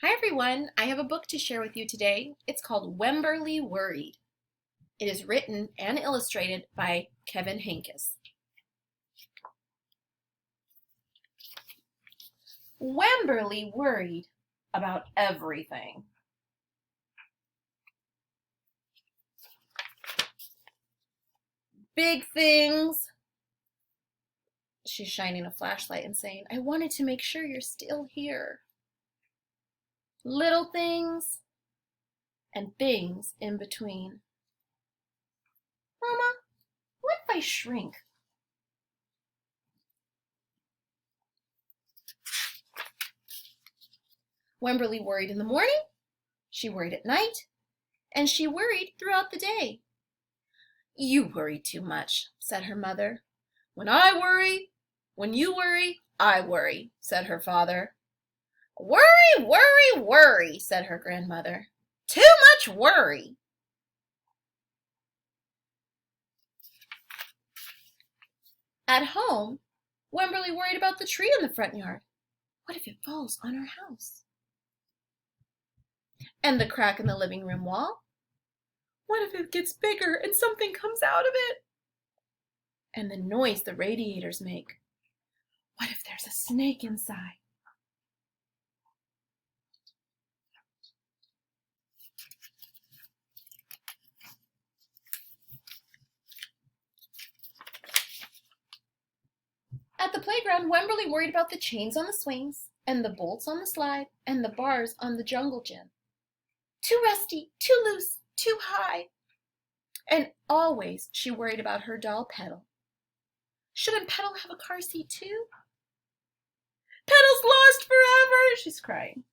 Hi everyone, I have a book to share with you today. It's called Wemberly Worried. It is written and illustrated by Kevin Hankes. Wemberly worried about everything. Big things. She's shining a flashlight and saying, I wanted to make sure you're still here. Little things and things in between. Mama, what if I shrink? Wemberly worried in the morning, she worried at night, and she worried throughout the day. You worry too much, said her mother. When I worry, when you worry, I worry, said her father. Worry, worry, worry, said her grandmother. Too much worry. At home, Wemberly worried about the tree in the front yard. What if it falls on our house? And the crack in the living room wall? What if it gets bigger and something comes out of it? And the noise the radiators make. What if there's a snake inside? At the playground, Wemberly worried about the chains on the swings, and the bolts on the slide, and the bars on the jungle gym. Too rusty, too loose, too high. And always she worried about her doll Petal. Shouldn't Petal have a car seat too? Petal's lost forever, she's crying.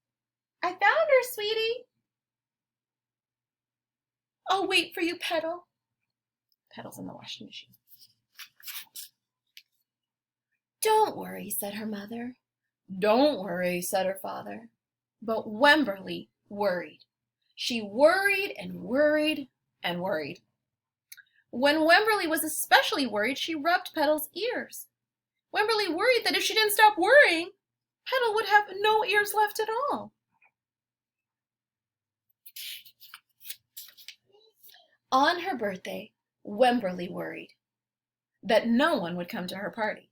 I found her, sweetie. I'll wait for you, Petal. Petal's in the washing machine. Don't worry, said her mother. Don't worry, said her father. But Wemberly worried. She worried and worried and worried. When Wemberly was especially worried, she rubbed Petal's ears. Wemberly worried that if she didn't stop worrying, Petal would have no ears left at all. On her birthday, Wemberly worried that no one would come to her party.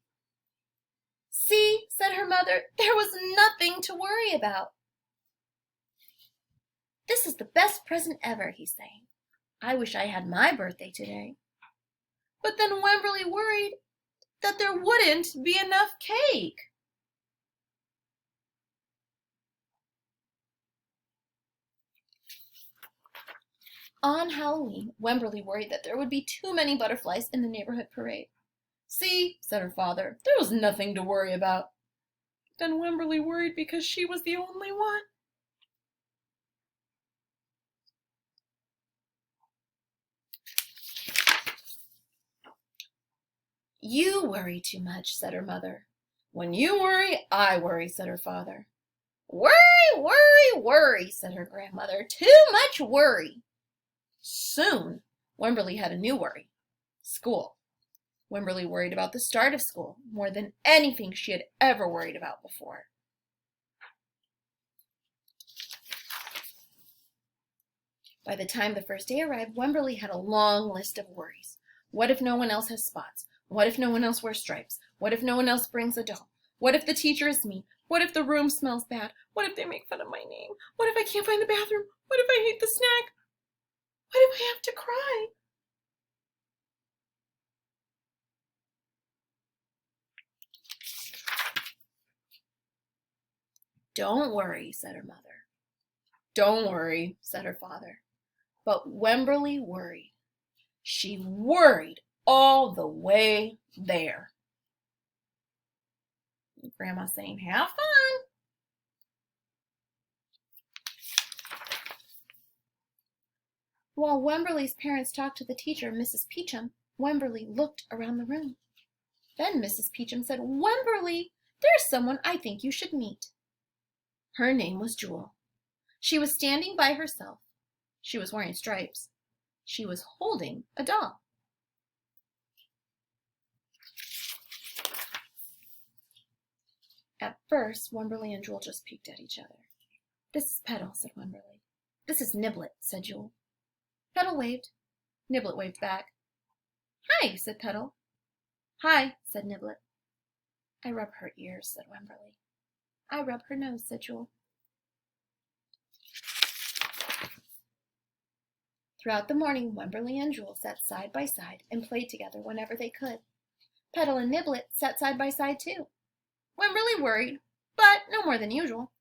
See, said her mother, there was nothing to worry about. This is the best present ever, he's saying. I wish I had my birthday today. But then Wemberly worried that there wouldn't be enough cake. On Halloween, Wemberly worried that there would be too many butterflies in the neighborhood parade. See, said her father, there was nothing to worry about. Then Wemberly worried because she was the only one. You worry too much, said her mother. When you worry, I worry, said her father. Worry, worry, worry, said her grandmother. Too much worry. Soon, Wemberly had a new worry. School. Wemberly worried about the start of school more than anything she had ever worried about before. By the time the first day arrived, Wemberly had a long list of worries. What if no one else has spots? What if no one else wears stripes? What if no one else brings a doll? What if the teacher is mean? What if the room smells bad? What if they make fun of my name? What if I can't find the bathroom? What if I hate the snack? What if I have to cry? Don't worry, said her mother. Don't worry, said her father. But Wemberly worried. She worried all the way there. Grandma saying, have fun. While Wemberly's parents talked to the teacher, Mrs. Peachum, Wemberly looked around the room. Then Mrs. Peachum said, Wemberly, there's someone I think you should meet. Her name was Jewel. She was standing by herself. She was wearing stripes. She was holding a doll. At first, Wemberly and Jewel just peeked at each other. "This is Petal," said Wemberly. "This is Niblet," said Jewel. Petal waved. Niblet waved back. "Hi," said Petal. "Hi," said Niblet. "I rub her ears," said Wemberly. "I rub her nose," said Jewel. Throughout the morning, Wemberly and Jewel sat side by side and played together whenever they could. Petal and Niblet sat side by side too. Wemberly worried, but no more than usual,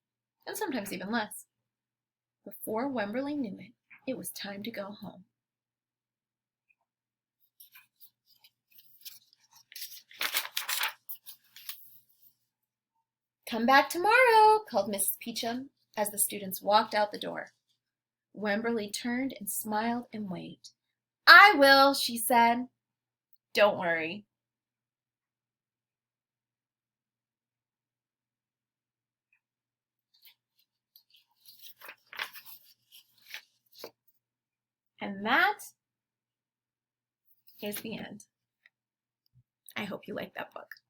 and sometimes even less. Before Wemberly knew it, it was time to go home. "Come back tomorrow," called Mrs. Peachum as the students walked out the door. Wemberly turned and smiled and waved. "I will," she said. "Don't worry." And that is the end. I hope you liked that book.